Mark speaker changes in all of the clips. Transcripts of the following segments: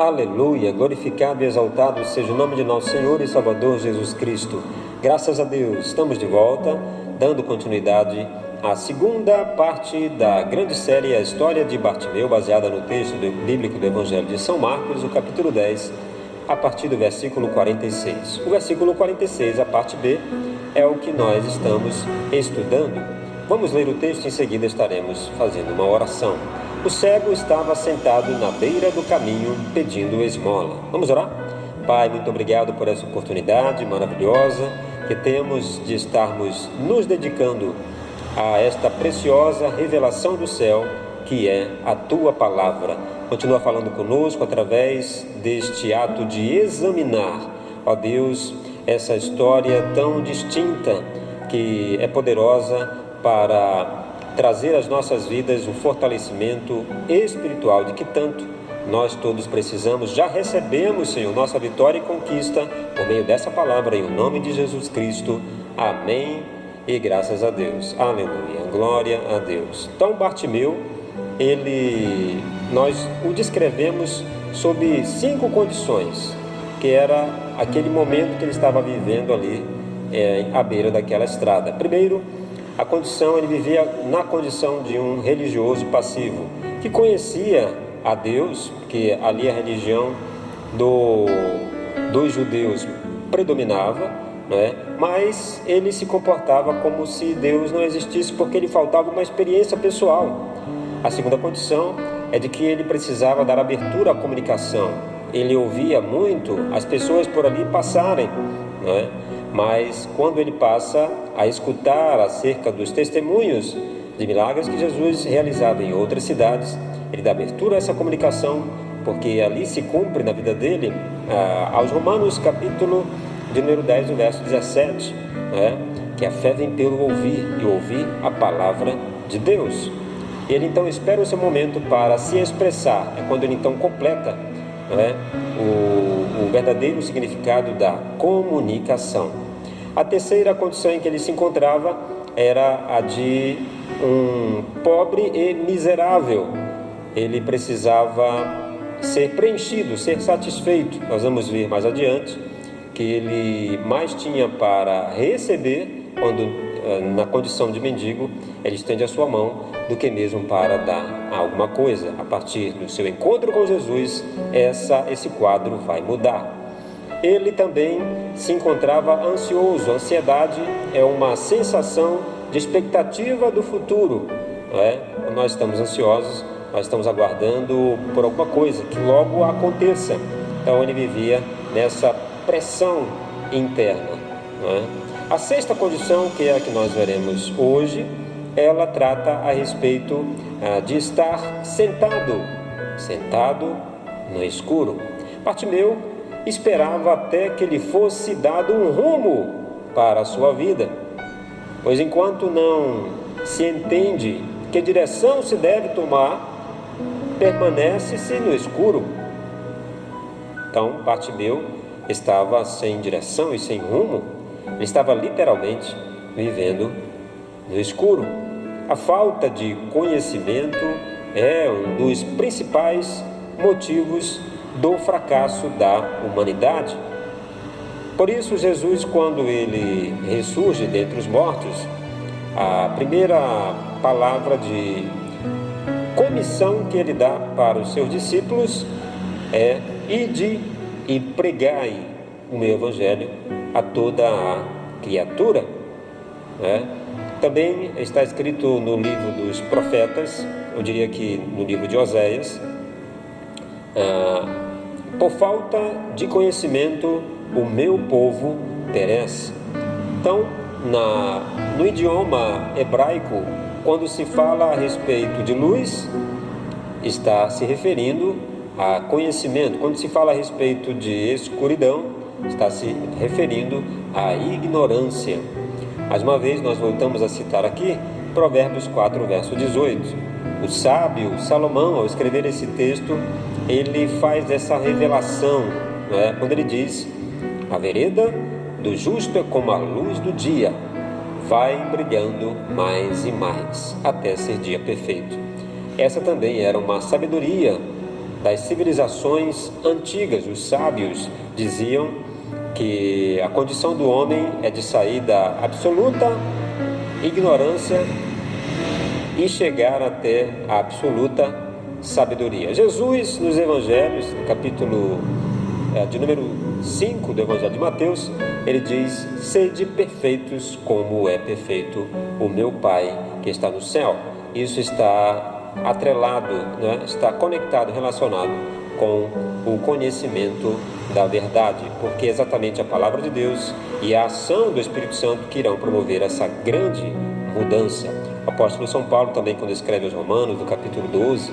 Speaker 1: Aleluia, glorificado e exaltado seja o nome de nosso Senhor e Salvador Jesus Cristo. Graças a Deus, estamos de volta, dando continuidade à segunda parte da grande série A História de Bartimeu, baseada no texto bíblico do Evangelho de São Marcos, o capítulo 10, a partir do versículo 46. O versículo 46, a parte B, é o que nós estamos estudando. Vamos ler o texto e em seguida estaremos fazendo uma oração. O cego estava sentado na beira do caminho pedindo esmola. Vamos orar? Pai, muito obrigado por essa oportunidade maravilhosa que temos de estarmos nos dedicando a esta preciosa revelação do céu, que é a Tua Palavra. Continua falando conosco através deste ato de examinar, ó Deus, essa história tão distinta que é poderosa para trazer às nossas vidas um fortalecimento espiritual de que tanto nós todos precisamos. Já recebemos, Senhor, nossa vitória e conquista por meio dessa palavra, em nome de Jesus Cristo. Amém e graças a Deus. Aleluia, glória a Deus. Então, Bartimeu, nós o descrevemos sob 5 condições, que era aquele momento que ele estava vivendo ali à beira daquela estrada. Primeiro, a condição, ele vivia na condição de um religioso passivo, que conhecia a Deus, que ali a religião dos judeus predominava, né? Mas ele se comportava como se Deus não existisse, porque lhe faltava uma experiência pessoal. A segunda condição é de que ele precisava dar abertura à comunicação. Ele ouvia muito as pessoas por ali passarem, né? Mas quando ele passa a escutar acerca dos testemunhos de milagres que Jesus realizava em outras cidades, ele dá abertura a essa comunicação, porque ali se cumpre na vida dele, aos Romanos, capítulo de número 10, o verso 17, né? Que a fé vem pelo ouvir, e ouvir a palavra de Deus. Ele então espera o seu momento para se expressar, é quando ele então completa, né, o verdadeiro significado da comunicação. A terceira condição em que ele se encontrava era a de um pobre e miserável. Ele precisava ser preenchido, ser satisfeito. Nós vamos ver mais adiante que ele mais tinha para receber, quando na condição de mendigo, ele estende a sua mão, do que mesmo para dar alguma coisa. A partir do seu encontro com Jesus, esse quadro vai mudar. Ele também se encontrava ansioso. A ansiedade é uma sensação de expectativa do futuro, não é? Quando nós estamos ansiosos, nós estamos aguardando por alguma coisa que logo aconteça. Então ele vivia nessa pressão interna, não é? A sexta condição, que é a que nós veremos hoje, ela trata a respeito de estar sentado no escuro. Bartimeu esperava até que lhe fosse dado um rumo para a sua vida, pois enquanto não se entende que direção se deve tomar, permanece-se no escuro. Então, Bartimeu estava sem direção e sem rumo. Ele estava literalmente vivendo no escuro. A falta de conhecimento é um dos principais motivos do fracasso da humanidade. Por isso, Jesus, quando ele ressurge dentre os mortos, a primeira palavra de comissão que ele dá para os seus discípulos é: ide e pregai o meu evangelho a toda a criatura, né? Também está escrito no livro dos profetas, eu diria que no livro de Oséias, por falta de conhecimento o meu povo perece. Então, no idioma hebraico, quando se fala a respeito de luz, está se referindo a conhecimento. Quando se fala a respeito de escuridão, está se referindo à ignorância. Mais uma vez, nós voltamos a citar aqui Provérbios 4, verso 18. O sábio Salomão, ao escrever esse texto, ele faz essa revelação, né? Quando ele diz: a vereda do justo é como a luz do dia, vai brilhando mais e mais, até ser dia perfeito. Essa também era uma sabedoria das civilizações antigas. Os sábios diziam que a condição do homem é de sair da absoluta ignorância e chegar até a absoluta sabedoria. Jesus, nos evangelhos, no capítulo de número 5 do Evangelho de Mateus, ele diz: sede perfeitos como é perfeito o meu Pai que está no céu. Isso está atrelado, né? Está conectado, relacionado com o conhecimento da verdade, porque é exatamente a palavra de Deus e a ação do Espírito Santo que irão promover essa grande mudança. O apóstolo São Paulo também, quando escreve aos Romanos, no capítulo 12,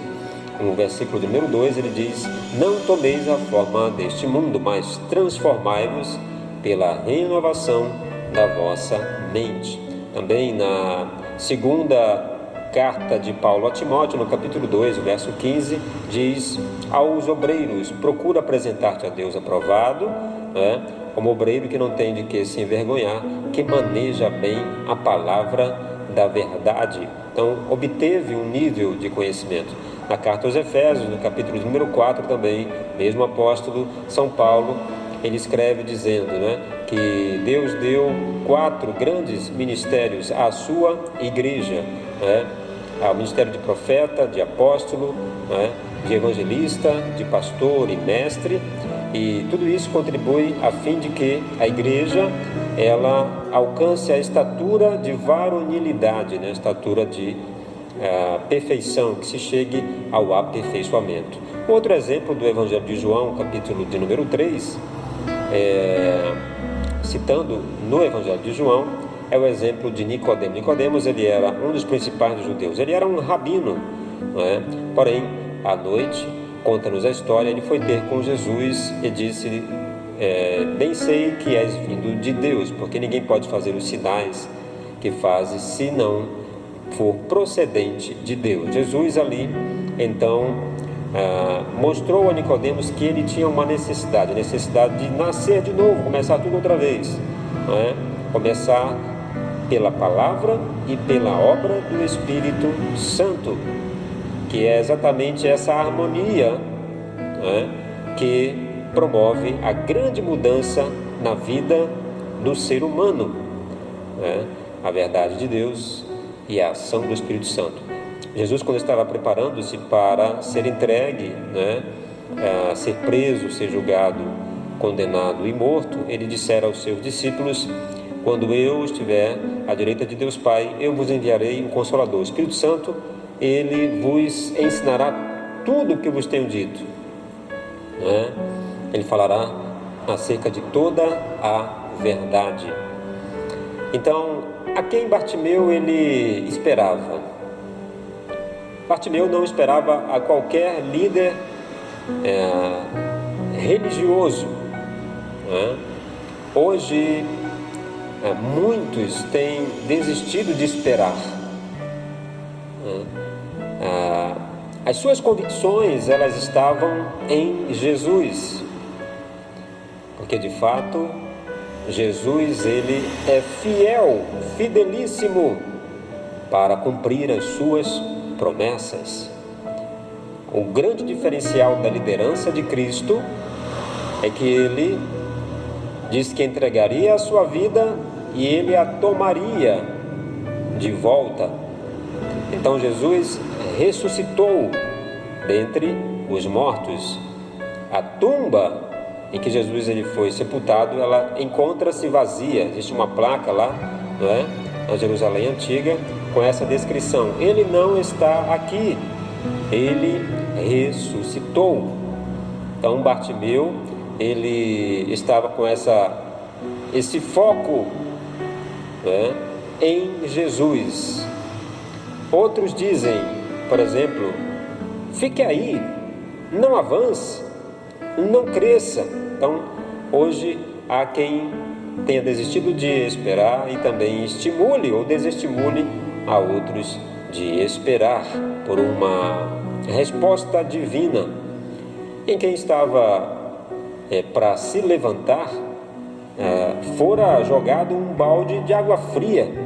Speaker 1: no versículo número 2, ele diz: não tomeis a forma deste mundo, mas transformai-vos pela renovação da vossa mente. Também na segunda carta de Paulo a Timóteo, no capítulo 2, verso 15, diz aos obreiros: procura apresentar-te a Deus aprovado, como obreiro que não tem de que se envergonhar, que maneja bem a palavra da verdade. Então, obteve um nível de conhecimento. Na carta aos Efésios, no capítulo número 4 também, mesmo apóstolo São Paulo, ele escreve dizendo, que Deus deu 4 grandes ministérios à sua igreja, ao ministério de profeta, de apóstolo, de evangelista, de pastor e mestre, e tudo isso contribui a fim de que a igreja ela alcance a estatura de varonilidade, a estatura de perfeição, que se chegue ao aperfeiçoamento. Outro exemplo do Evangelho de João, capítulo de número 3, citando no Evangelho de João, é o exemplo de Nicodemo. Nicodemos, ele era um dos principais dos judeus, ele era um rabino, porém, à noite, conta-nos a história, ele foi ter com Jesus e disse: bem sei que és vindo de Deus, porque ninguém pode fazer os sinais que fazes se não for procedente de Deus. Jesus ali, então, mostrou a Nicodemos que ele tinha uma necessidade de nascer de novo, começar tudo outra vez, começar pela palavra e pela obra do Espírito Santo, que é exatamente essa harmonia que promove a grande mudança na vida do ser humano, a verdade de Deus e a ação do Espírito Santo. Jesus, quando estava preparando-se para ser entregue, a ser preso, ser julgado, condenado e morto, ele dissera aos seus discípulos: quando eu estiver à direita de Deus Pai, eu vos enviarei um Consolador, o Espírito Santo. Ele vos ensinará tudo o que vos tenho dito, Ele falará acerca de toda a verdade. Então, a quem Bartimeu ele esperava? Bartimeu não esperava a qualquer líder religioso. Hoje, muitos têm desistido de esperar. As suas convicções, elas estavam em Jesus, porque de fato Jesus, ele é fiel, fidelíssimo para cumprir as suas promessas. O grande diferencial da liderança de Cristo é que ele diz que entregaria a sua vida e ele a tomaria de volta. Então Jesus ressuscitou dentre os mortos. A tumba em que Jesus ele foi sepultado, ela encontra-se vazia. Existe uma placa lá, na Jerusalém Antiga, com essa descrição: ele não está aqui, ele ressuscitou. Então Bartimeu, ele estava com esse foco, em Jesus. Outros dizem, por exemplo: fique aí, não avance, não cresça. Então, hoje há quem tenha desistido de esperar e também estimule ou desestimule a outros de esperar por uma resposta divina. Em quem estava para se levantar, fora jogado um balde de água fria.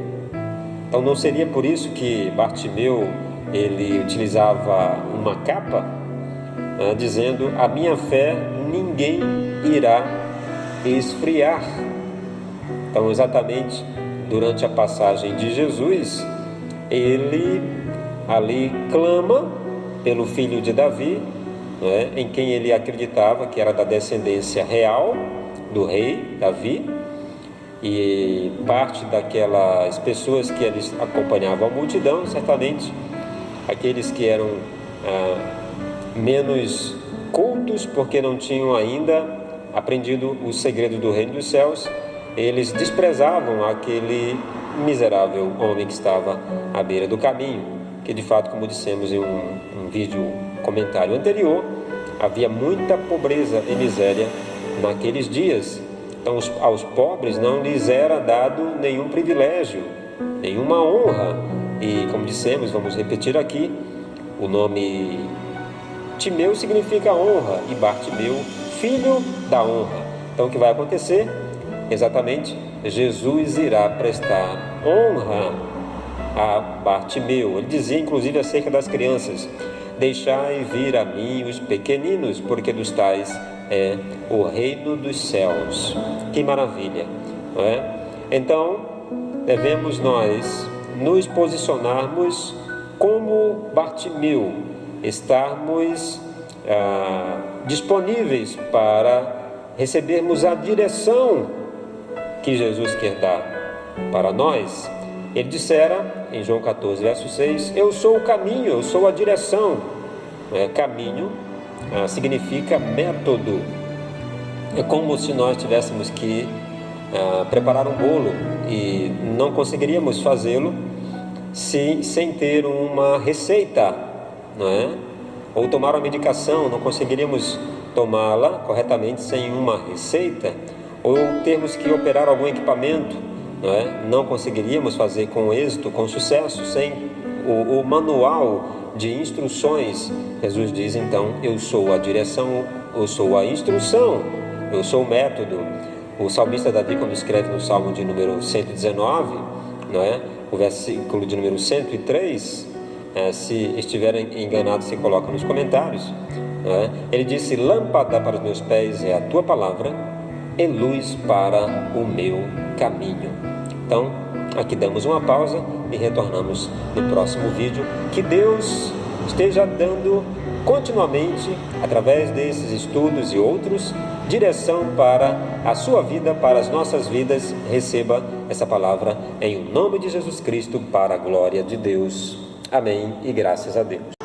Speaker 1: Então não seria por isso que Bartimeu ele utilizava uma capa, dizendo: a minha fé ninguém irá esfriar. Então, exatamente durante a passagem de Jesus, ele ali clama pelo filho de Davi, em quem ele acreditava que era da descendência real do rei Davi, e parte daquelas pessoas que eles acompanhavam a multidão, certamente aqueles que eram menos cultos, porque não tinham ainda aprendido o segredo do reino dos céus, eles desprezavam aquele miserável homem que estava à beira do caminho, que de fato, como dissemos em um vídeo comentário anterior, havia muita pobreza e miséria naqueles dias. Então, aos pobres não lhes era dado nenhum privilégio, nenhuma honra. E, como dissemos, vamos repetir aqui, o nome Timeu significa honra e Bartimeu, filho da honra. Então, o que vai acontecer? Exatamente, Jesus irá prestar honra a Bartimeu. Ele dizia, inclusive, acerca das crianças: deixai vir a mim os pequeninos, porque dos tais é o reino dos céus. Que maravilha, não é? Então, devemos nós nos posicionarmos como Bartimeu, estarmos disponíveis para recebermos a direção que Jesus quer dar para nós. Ele dissera em João 14, verso 6, eu sou o caminho, eu sou a direção. Caminho significa método. É como se nós tivéssemos que preparar um bolo e não conseguiríamos fazê-lo sem ter uma receita, não é? Ou tomar uma medicação, não conseguiríamos tomá-la corretamente sem uma receita. Ou termos que operar algum equipamento, não é? Não conseguiríamos fazer com êxito, com sucesso, sem o manual de instruções. Jesus diz então: eu sou a direção, eu sou a instrução, eu sou o método. O salmista Davi, quando escreve no Salmo de número 119, não é? O versículo de número 103, se estiverem enganados, se coloca nos comentários, não é? Ele disse: lâmpada para os meus pés é a tua palavra e luz para o meu caminho. Então, aqui damos uma pausa e retornamos no próximo vídeo. Que Deus esteja dando continuamente, através desses estudos e outros, direção para a sua vida, para as nossas vidas. Receba essa palavra em nome de Jesus Cristo, para a glória de Deus. Amém e graças a Deus.